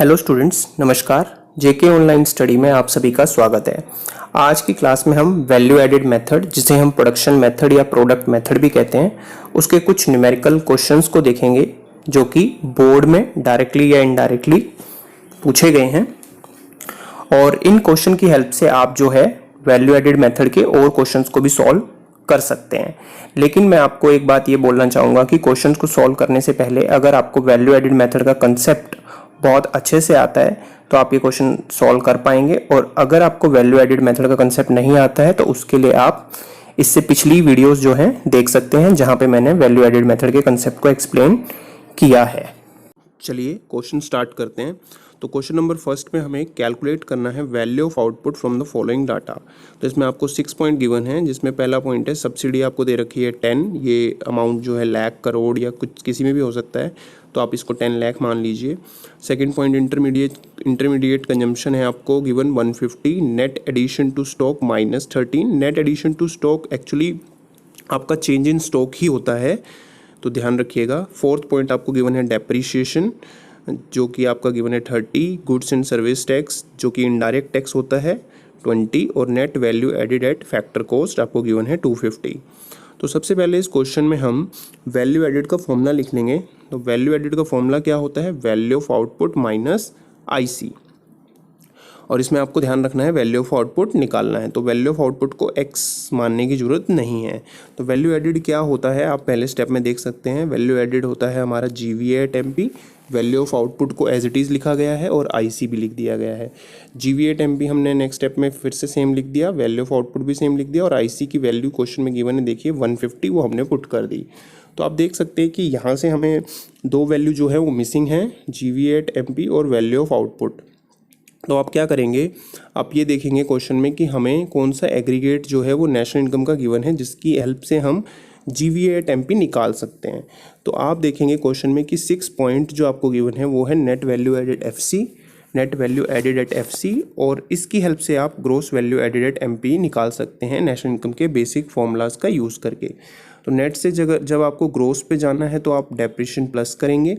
Hello students, नमस्कार। जेके online study में आप सभी का स्वागत है। आज की क्लास में हम वैल्यू एडेड मेथड, जिसे हम प्रोडक्शन मेथड या प्रोडक्ट मेथड भी कहते हैं, उसके कुछ न्यूमेरिकल क्वेश्चंस को देखेंगे जो कि बोर्ड में डायरेक्टली या इनडायरेक्टली पूछे गए हैं। और इन क्वेश्चन की हेल्प से आप जो है वैल्यू एडेड मेथड के और क्वेश्चंस को भी सॉल्व कर सकते हैं। लेकिन मैं आपको एक बात ये बोलना चाहूँगा कि क्वेश्चंस को सॉल्व करने से पहले अगर आपको वैल्यू एडेड मेथड का कंसेप्ट बहुत अच्छे से आता है तो आप ये क्वेश्चन सॉल्व कर पाएंगे। और अगर आपको वैल्यू एडेड मेथड का कंसेप्ट नहीं आता है तो उसके लिए आप इससे पिछली वीडियोस जो हैं देख सकते हैं, जहां पे मैंने वैल्यू एडेड मेथड के कंसेप्ट को एक्सप्लेन किया है। चलिए क्वेश्चन स्टार्ट करते हैं। तो क्वेश्चन नंबर फर्स्ट में हमें कैलकुलेट करना है value of output from the following data. तो इसमें आपको 6 पॉइंट गिवन है, जिसमें पहला पॉइंट है सब्सिडी आपको दे रखी है 10। ये अमाउंट जो है लाख, करोड़ या कुछ किसी में भी हो सकता है, तो आप इसको 10 लाख मान लीजिए। सेकंड पॉइंट इंटरमीडिएट कंजम्पशन है आपको given 150। Net addition to stock -13। Net addition to stock actually आपका चेंज इन स्टॉक ही होता है, तो ध्यान रखिएगा। फोर्थ पॉइंट आपको गिवन है डेप्रीशिएशन, जो कि आपका गिवन है 30। गुड्स एंड सर्विस टैक्स, जो कि इनडायरेक्ट टैक्स होता है, 20। और net value added at factor cost आपको गिवन है 250। तो सबसे पहले इस क्वेश्चन में हम वैल्यू एडेड का फॉर्मूला लिख लेंगे। तो वैल्यू एडेड का फॉर्मूला क्या होता है? Value of output minus IC. और इसमें आपको ध्यान रखना है वैल्यू ऑफ आउटपुट निकालना है। तो वैल्यू ऑफ आउटपुट को एक्स मानने की जरूरत नहीं है। तो वैल्यू एडेड क्या होता है आप पहले स्टेप में देख सकते हैं। वैल्यू एडेड होता है हमारा GVA at MP। Value of output को एज इट इज़ लिखा गया है और IC भी लिख दिया गया है। GVA एट MP हमने नेक्स्ट स्टेप में फिर से सेम लिख दिया, वैल्यू ऑफ आउटपुट भी सेम लिख दिया, और IC की वैल्यू क्वेश्चन में गिवन है, देखिए 150, वो हमने पुट कर दी। तो आप देख सकते हैं कि यहाँ से हमें दो वैल्यू जो है वो मिसिंग है, GVA एट MP और वैल्यू ऑफ आउटपुट। तो आप क्या करेंगे, आप ये देखेंगे क्वेश्चन में कि हमें कौन सा एग्रीगेट जो है वो नेशनल इनकम का गिवन है, जिसकी हेल्प से हम GVA एट MP निकाल सकते हैं। तो आप देखेंगे क्वेश्चन में कि 6 पॉइंट जो आपको गिवन है वो है net value added FC, net value added at FC, और इसकी हेल्प से आप gross value added at MP निकाल सकते हैं नेशनल इनकम के बेसिक फॉर्मूलाज का यूज़ करके। तो नेट से जब आपको ग्रोस पे जाना है तो आप डेप्रिशिएशन प्लस करेंगे,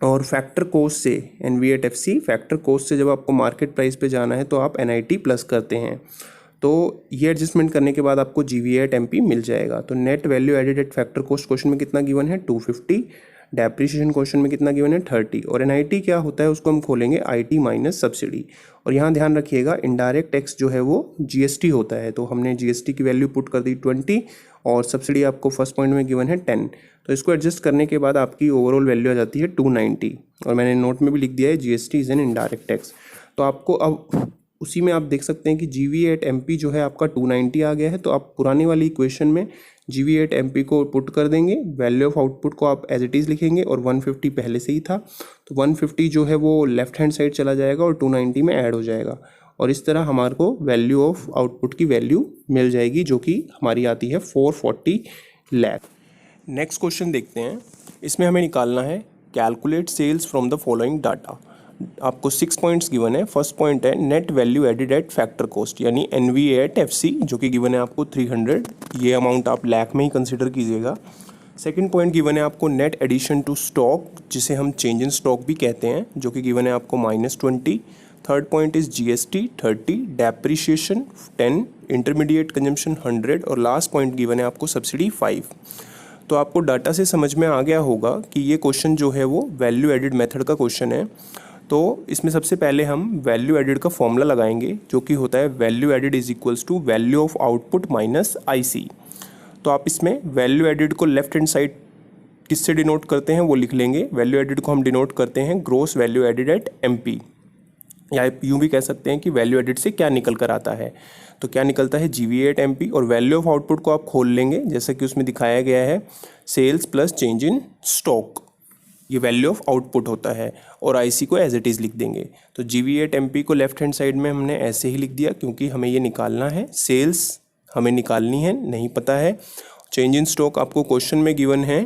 और फैक्टर कॉस्ट से NV at FC, factor cost से जब आपको मार्केट प्राइस पे जाना है तो आप NIT प्लस करते हैं। तो ये एडजस्टमेंट करने के बाद आपको GVA एट MP मिल जाएगा। तो net value added at factor cost question में कितना गिवन है 250, डेप्रिशिएशन क्वेश्चन में कितना गिवन है 30, और NIT क्या होता है उसको हम खोलेंगे IT माइनस सब्सिडी। और यहाँ ध्यान रखिएगा इनडायरेक्ट टैक्स जो है वो GST होता है, तो हमने GST की वैल्यू पुट कर दी 20, और सब्सिडी आपको फर्स्ट पॉइंट में गिवन है 10। तो इसको एडजस्ट करने के बाद आपकी ओवरऑल वैल्यू आ जाती है 290, और मैंने नोट में भी लिख दिया है GST is an indirect tax. तो आपको अब उसी में आप देख सकते हैं कि GVA एट MP जो है आपका 290 आ गया है। तो आप पुरानी वाली इक्वेशन में GVA एट MP को पुट कर देंगे, वैल्यू ऑफ आउटपुट को आप एज इट इज़ लिखेंगे, और 150 पहले से ही था तो 150 जो है वो लेफ्ट हैंड साइड चला जाएगा और 290 में ऐड हो जाएगा, और इस तरह हमारे को वैल्यू ऑफ आउटपुट की वैल्यू मिल जाएगी, जो कि हमारी आती है 440 लाख। नेक्स्ट क्वेश्चन देखते हैं। इसमें हमें निकालना है calculate sales from the following data. आपको 6 पॉइंट्स गिवन है। फर्स्ट पॉइंट है net value added at factor cost, यानी NVA एट FC, जो कि गिवन है आपको 300। ये अमाउंट आप लाख में ही कंसिडर कीजिएगा। सेकंड पॉइंट गिवन है आपको नेट एडिशन टू स्टॉक, जिसे हम चेंज इन स्टॉक भी कहते हैं, जो कि गिवन है आपको -20। Third point is GST 30, depreciation 10, intermediate consumption 100, और लास्ट पॉइंट गिवन है आपको सब्सिडी 5। तो आपको डाटा से समझ में आ गया होगा कि ये क्वेश्चन जो है वो वैल्यू एडेड मेथड का क्वेश्चन है। तो इसमें सबसे पहले हम वैल्यू एडेड का फॉर्मूला लगाएंगे, जो कि होता है value added is equals to value of output minus IC। तो आप इसमें वैल्यू एडेड को लेफ्ट हैंड साइड किससे डिनोट करते हैं वो लिख लेंगे। वैल्यू एडेड को हम डिनोट करते हैं gross value added at MP, या यूँ भी कह सकते हैं कि वैल्यू एडेड से क्या निकल कर आता है। तो क्या निकलता है GVA एट MP, और वैल्यू ऑफ आउटपुट को आप खोल लेंगे जैसा कि उसमें दिखाया गया है, sales plus change in stock, ये वैल्यू ऑफ आउटपुट होता है, और IC को एज इट इज़ लिख देंगे। तो GVA एट MP को लेफ्ट हैंड साइड में हमने ऐसे ही लिख दिया, क्योंकि हमें ये निकालना है, सेल्स हमें निकालनी है, नहीं पता है। चेंज इन स्टॉक आपको क्वेश्चन में गिवन है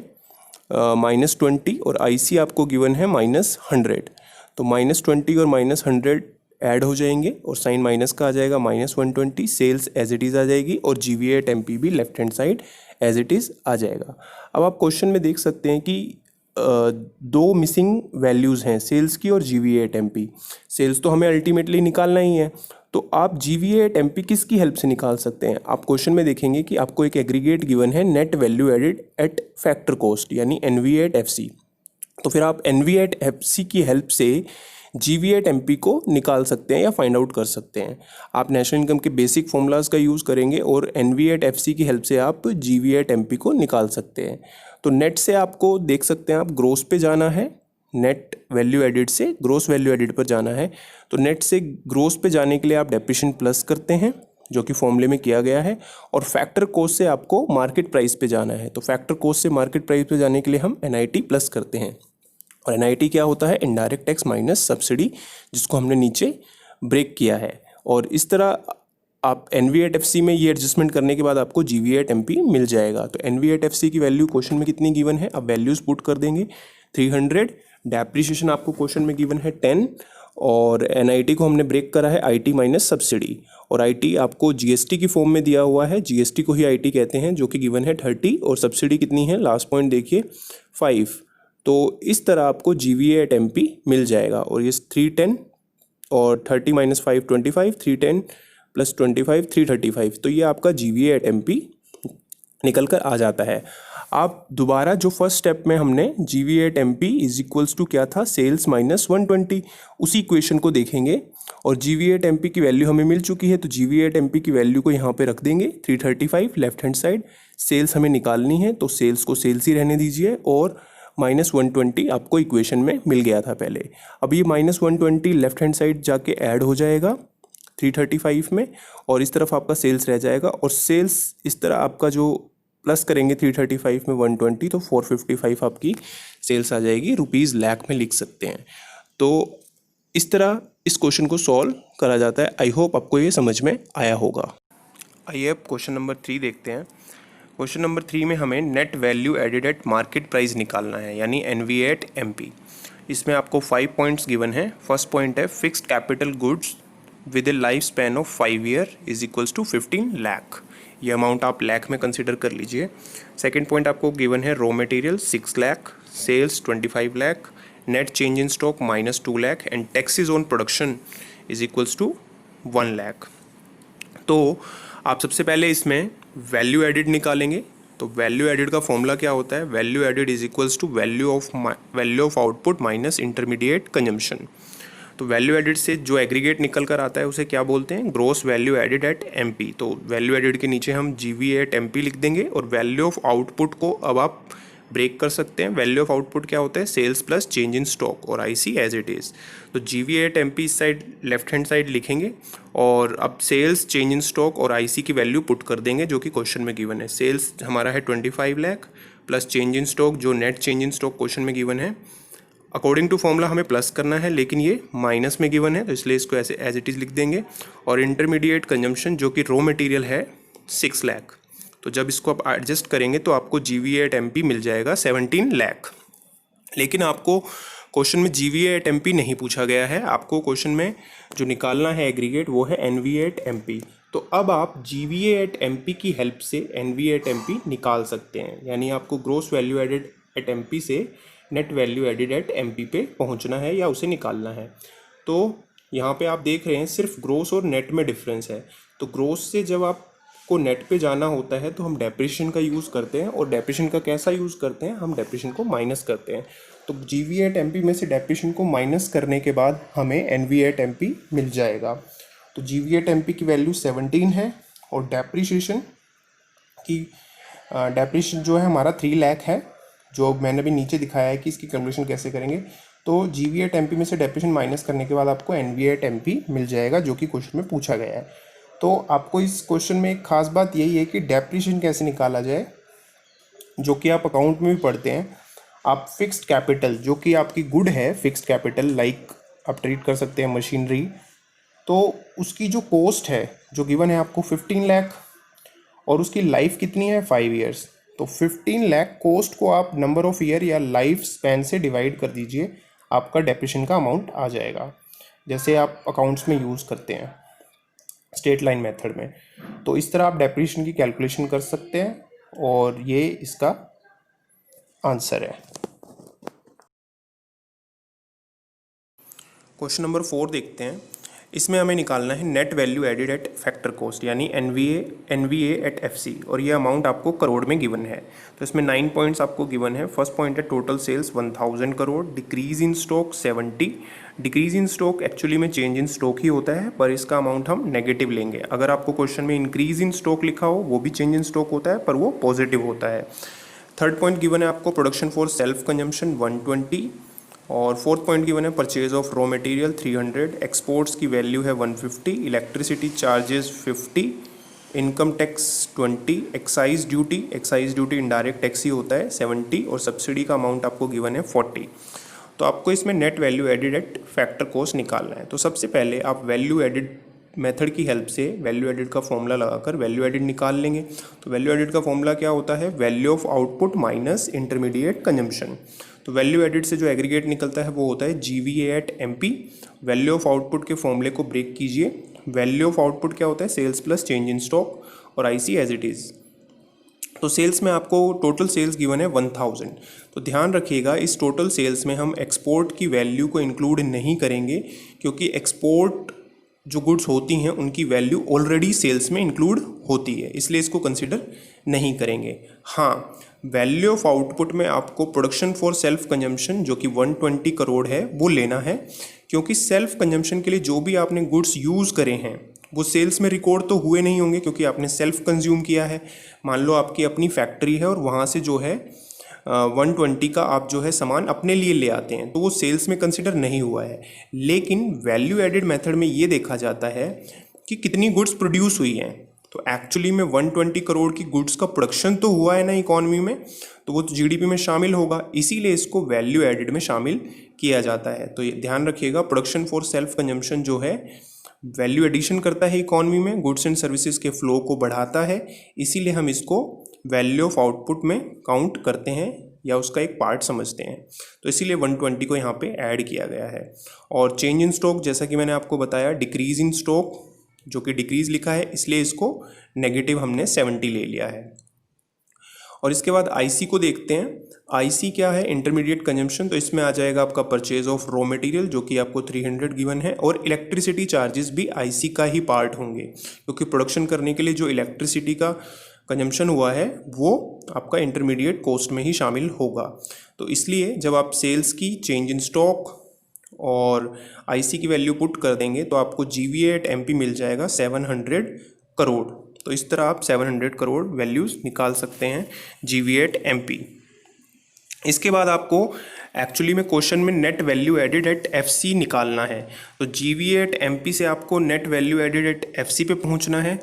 -20, और IC आपको गिवन है -100। तो -20 और -100 ऐड हो जाएंगे, और साइन माइनस का आ जाएगा -120, सेल्स एज इट इज़ आ जाएगी, और GVA एट MP भी left hand side as it is आ जाएगा। अब आप क्वेश्चन में देख सकते हैं कि दो मिसिंग वैल्यूज़ हैं, सेल्स की और GVA@MP। सेल्स तो हमें अल्टीमेटली निकालना ही है, तो आप GVA@MP किसकी हेल्प से निकाल सकते हैं? आप क्वेश्चन में देखेंगे कि आपको एक एग्रीगेट गिवन है, net value added at factor cost, यानी NVA@FC। तो फिर आप NVA@FC की हेल्प से GVA@MP को निकाल सकते हैं या फाइंड आउट कर सकते हैं। आप नेशनल इनकम के बेसिक फॉर्मूलाज का यूज़ करेंगे और NVA@FC की हेल्प से आप GVA@MP को निकाल सकते हैं। तो नेट से आपको देख सकते हैं, आप ग्रोस पे जाना है, नेट वैल्यू एडिड से ग्रोस वैल्यू एडिड पर जाना है। तो नेट से ग्रोस पे जाने के लिए आप डेप्रिसिएशन प्लस करते हैं, जो कि फॉर्मूले में किया गया है, और फैक्टर कॉस्ट से आपको मार्केट प्राइस पे जाना है। तो फैक्टर कॉस्ट से मार्केट प्राइस पे जाने के लिए हम NIT प्लस करते हैं, और NIT क्या होता है? इनडायरेक्ट टैक्स माइनस सब्सिडी, जिसको हमने नीचे ब्रेक किया है। और इस तरह आप NVA@FC में ये एडजस्टमेंट करने के बाद आपको GVA@MP मिल जाएगा। तो NVA@FC की वैल्यू क्वेश्चन में कितनी गिवन है, अब वैल्यूज पुट कर देंगे। 300, डेप्रिसिएशन आपको क्वेश्चन में गिवन है 10, और NIT को हमने ब्रेक करा है IT माइनस सब्सिडी, और IT आपको GST की फॉर्म में दिया हुआ है, GST को ही IT कहते हैं, जो कि गिवन है 30, और सब्सिडी कितनी है, लास्ट पॉइंट देखिए 5। तो इस तरह आपको GVA@MP मिल जाएगा। और ये 310 और 30 माइनस 5 25, 310 प्लस 25 335। तो ये आपका GVA@MP निकल कर आ जाता है। आप दोबारा जो फर्स्ट स्टेप में हमने GVA@MP इज इक्वल्स टू क्या था, सेल्स माइनस 120, उसी इक्वेशन को देखेंगे, और GVA@MP की वैल्यू हमें मिल चुकी है। तो GVA@MP की वैल्यू को यहाँ पे रख देंगे 335 लेफ्ट हैंड साइड। सेल्स हमें निकालनी है, तो सेल्स को सेल्स ही रहने दीजिए, और माइनस 120 आपको इक्वेशन में मिल गया था पहले। अब ये माइनस 120 लेफ्ट हैंड साइड जाके ऐड हो जाएगा 335 में, और इस तरफ आपका सेल्स रह जाएगा, और सेल्स इस तरह आपका जो प्लस करेंगे 335 में 120, तो 455 आपकी सेल्स आ जाएगी, रुपीज़ लाख में लिख सकते हैं। तो इस तरह इस क्वेश्चन को सॉल्व करा जाता है। आई होप आपको ये समझ में आया होगा। आइए अब क्वेश्चन नंबर 3 देखते हैं। क्वेश्चन नंबर 3 में हमें net value added at market price निकालना है, यानी NVA@MP। इसमें आपको 5 पॉइंट्स गिवन है। फर्स्ट पॉइंट है, fixed capital goods with a life span of 5 year is equals to 15 lakh. ये अमाउंट आप लाख में कंसिडर कर लीजिए। सेकंड पॉइंट आपको गिवन है, raw material 6 lakh, sales 25 lakh, net change in stock minus 2 lakh, and taxes on production is equals to 1 lakh. तो आप सबसे पहले इसमें वैल्यू एडिड निकालेंगे। तो वैल्यू एडिड का फॉर्मूला क्या होता है, value added is equals to value of output minus intermediate consumption. तो वैल्यू एडिड से जो एग्रीगेट निकल कर आता है उसे क्या बोलते हैं, gross value added at MP। तो वैल्यू एडिड के नीचे हम GVA@MP लिख देंगे, और वैल्यू ऑफ आउटपुट को अब आप ब्रेक कर सकते हैं। वैल्यू ऑफ आउटपुट क्या होता है, sales plus change in stock, और IC एज इट इज़। तो GVA@MP इस साइड लेफ्ट हैंड साइड लिखेंगे, और अब सेल्स, चेंज इन स्टॉक और IC की वैल्यू पुट कर देंगे, जो कि क्वेश्चन में गिवन है। सेल्स हमारा है 25 lakh, plus change in stock, जो net change in stock question में गिवन है। अकॉर्डिंग टू फॉर्मूला हमें प्लस करना है, लेकिन ये माइनस में गिवन है, तो इसलिए इसको ऐसे एज इट इज़ लिख देंगे। और इंटरमीडिएट कंजम्पशन, जो कि रॉ मटेरियल है 6 लाख, तो जब इसको आप एडजस्ट करेंगे तो आपको GVA@MP मिल जाएगा 17 लाख। लेकिन आपको क्वेश्चन में GVA@MP नहीं पूछा गया है, आपको क्वेश्चन में जो निकालना है एग्रीगेट वो है NVA@MP। तो अब आप GVA@MP की हेल्प से NVA@MP निकाल सकते हैं, यानी आपको gross value added at MP से net value added at MP पे पहुंचना है या उसे निकालना है। तो यहाँ पे आप देख रहे हैं सिर्फ ग्रोस और नेट में डिफरेंस है। तो ग्रोस से जब आपको नेट पे जाना होता है तो हम डेप्रिसिएशन का यूज़ करते हैं, और डेप्रिसिएशन का कैसा यूज़ करते हैं, हम डेप्रिसिएशन को माइनस करते हैं। तो GVA@MP में से डेप्रिसिएशन को माइनस करने के बाद हमें NVA@MP मिल जाएगा। तो GVA@MP की वैल्यू 17 है, और डेप्रिसिएशन जो है हमारा 3 लाख है, जो मैंने भी नीचे दिखाया है कि इसकी कैलकुलेशन कैसे करेंगे। तो GVA@MP में से डेप्रिसिएशन माइनस करने के बाद आपको NVA@MP मिल जाएगा, जो कि क्वेश्चन में पूछा गया है। तो आपको इस क्वेश्चन में एक खास बात यही है कि डेप्रिसिएशन कैसे निकाला जाए, जो कि आप अकाउंट में भी पढ़ते हैं। आप फिक्स्ड कैपिटल, जो कि आपकी गुड है, फिक्स्ड कैपिटल लाइक आप ट्रीट कर सकते हैं मशीनरी, तो उसकी जो कॉस्ट है जो गिवन है आपको 15 लाख, और उसकी लाइफ कितनी है 5 ईयर्स। तो 15 लाख कॉस्ट को आप नंबर ऑफ ईयर या लाइफ स्पैन से डिवाइड कर दीजिए, आपका डेप्रिसिएशन का अमाउंट आ जाएगा, जैसे आप अकाउंट्स में यूज़ करते हैं स्ट्रेट लाइन मेथड में। तो इस तरह आप डेप्रिसिएशन की कैलकुलेशन कर सकते हैं, और ये इसका आंसर है। क्वेश्चन नंबर 4 देखते हैं। इसमें हमें निकालना है net value added at factor cost यानी एनवीए एट एफसी, और ये अमाउंट आपको करोड़ में गिवन है। तो इसमें 9 पॉइंट्स आपको गिवन है। फर्स्ट पॉइंट है total sales 1000 crore, decrease in stock 70। Decrease in stock actually में चेंज इन स्टॉक ही होता है, पर इसका अमाउंट हम नेगेटिव लेंगे। अगर आपको क्वेश्चन में इंक्रीज इन स्टॉक लिखा हो वो भी चेंज इन स्टॉक होता है, पर वो पॉजिटिव होता है। थर्ड पॉइंट गिवन है आपको प्रोडक्शन फॉर सेल्फ कंजम्पशन 120, और फोर्थ पॉइंट गिवन है purchase of raw material 300, exports की वैल्यू है 150, electricity charges 50, income tax 20, excise duty indirect tax ही होता है 70, और सब्सिडी का अमाउंट आपको गिवन है 40। तो आपको इसमें net value added at factor cost निकालना है। तो सबसे पहले आप वैल्यू एडेड मेथड की हेल्प से वैल्यू एडेड का फॉर्मूला लगाकर वैल्यू एडेड निकाल लेंगे। तो वैल्यू एडेड का फॉर्मूला क्या होता है? Value of output minus intermediate consumption. तो वैल्यू एडेड से जो एग्रीगेट निकलता है वो होता है GVA at MP। Value of output के फॉर्मूले को ब्रेक कीजिए। वैल्यू ऑफ आउटपुट क्या होता है? Sales plus change in stock, और IC एज इट इज़। तो सेल्स में आपको टोटल सेल्स गिवन है 1000। तो ध्यान रखिएगा इस टोटल सेल्स में हम एक्सपोर्ट की वैल्यू को इंक्लूड नहीं करेंगे, क्योंकि एक्सपोर्ट जो गुड्स होती हैं उनकी वैल्यू ऑलरेडी सेल्स में इंक्लूड होती है, इसलिए इसको कंसिडर नहीं करेंगे। हाँ, वैल्यू ऑफ आउटपुट में आपको प्रोडक्शन फॉर सेल्फ कंजम्पशन जो कि 120 करोड़ है वो लेना है, क्योंकि सेल्फ कंजम्पशन के लिए जो भी आपने गुड्स यूज़ करे हैं वो सेल्स में रिकॉर्ड तो हुए नहीं होंगे, क्योंकि आपने सेल्फ कंज्यूम किया है। मान लो आपकी अपनी फैक्ट्री है और वहाँ से जो है 120 का आप जो है सामान अपने लिए ले आते हैं, तो वो सेल्स में कंसिडर नहीं हुआ है। लेकिन वैल्यू एडेड मेथड में ये देखा जाता है कि कितनी गुड्स प्रोड्यूस हुई हैं। तो एक्चुअली में 120 करोड़ की गुड्स का प्रोडक्शन तो हुआ है ना इकॉनमी में, तो वो तो GDP में शामिल होगा, इसीलिए इसको वैल्यू एडेड में शामिल किया जाता है। तो ये ध्यान रखिएगा, प्रोडक्शन फॉर सेल्फ कंजम्पशन जो है वैल्यू एडिशन करता है इकॉनमी में, गुड्स एंड सर्विसेज के फ्लो को बढ़ाता है, इसीलिए हम इसको वैल्यू ऑफ आउटपुट में काउंट करते हैं या उसका एक पार्ट समझते हैं। तो इसीलिए 120 को यहाँ पे ऐड किया गया है। और चेंज इन स्टॉक जैसा कि मैंने आपको बताया, डिक्रीज इन स्टॉक जो कि डिक्रीज लिखा है, इसलिए इसको नेगेटिव हमने 70 ले लिया है। और इसके बाद IC को देखते हैं। IC क्या है? Intermediate consumption. तो इसमें आ जाएगा आपका परचेज ऑफ रॉ मटेरियल जो कि आपको 300 गिवन है, और इलेक्ट्रिसिटी चार्जेस भी IC का ही पार्ट होंगे, क्योंकि प्रोडक्शन करने के लिए जो इलेक्ट्रिसिटी का कंजम्पशन हुआ है वो आपका इंटरमीडिएट कॉस्ट में ही शामिल होगा। तो इसलिए जब आप सेल्स की, चेंज इन स्टॉक और IC की वैल्यू पुट कर देंगे तो आपको GVA एट MP मिल जाएगा 700 करोड़। तो इस तरह आप 700 करोड़ वैल्यूज़ निकाल सकते हैं GVA एट MP। इसके बाद आपको एक्चुअली में क्वेश्चन में net value added at FC निकालना है। तो GVA एट MP से आपको net value added at FC पे पहुंचना है।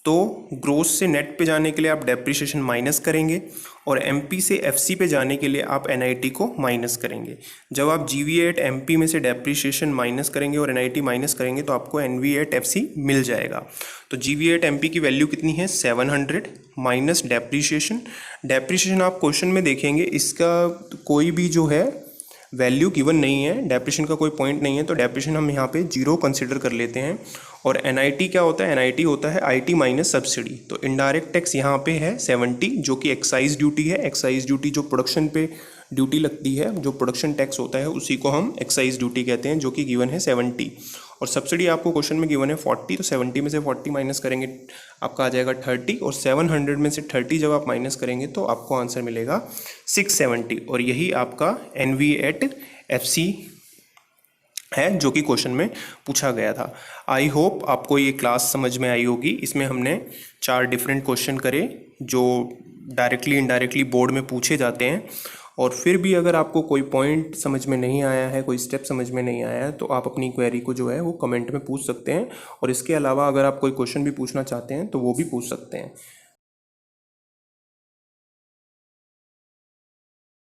तो ग्रोस से नेट पे जाने के लिए आप डेप्रिसिएशन माइनस करेंगे, और MP से FC पे जाने के लिए आप NIT को माइनस करेंगे। जब आप GVA एट MP में से डेप्रिसिएशन माइनस करेंगे और NIT माइनस करेंगे तो आपको NVA एट FC मिल जाएगा। तो GVA एट MP की वैल्यू कितनी है? 700 माइनस डेप्रिसिएशन आप क्वेश्चन में देखेंगे, इसका कोई भी जो है वैल्यू गिवन नहीं है, डेप्रिसिएशन का कोई पॉइंट नहीं है, तो डेप्रिसिएशन हम यहाँ पे 0 कंसिडर कर लेते हैं। और NIT क्या होता है? NIT होता है IT माइनस सब्सिडी। तो इनडायरेक्ट टैक्स यहाँ पे है 70, जो कि एक्साइज ड्यूटी है। एक्साइज ड्यूटी जो प्रोडक्शन पे ड्यूटी लगती है, जो प्रोडक्शन टैक्स होता है, उसी को हम एक्साइज ड्यूटी कहते हैं, जो कि गिवन है 70। और सब्सिडी आपको क्वेश्चन में गिवन है 40, तो 70 में से 40 माइनस करेंगे आपका आ जाएगा 30, और 700 में से 30 जब आप माइनस करेंगे तो आपको आंसर मिलेगा 670, और यही आपका NVA एट FC है जो कि क्वेश्चन में पूछा गया था। आई होप आपको ये क्लास समझ में आई होगी। इसमें हमने 4 डिफरेंट क्वेश्चन करे जो डायरेक्टली इनडायरेक्टली बोर्ड में पूछे जाते हैं, और फिर भी अगर आपको कोई पॉइंट समझ में नहीं आया है, कोई स्टेप समझ में नहीं आया है, तो आप अपनी क्वेरी को जो है वो कमेंट में पूछ सकते हैं, और इसके अलावा अगर आप कोई क्वेश्चन भी पूछना चाहते हैं तो वो भी पूछ सकते हैं।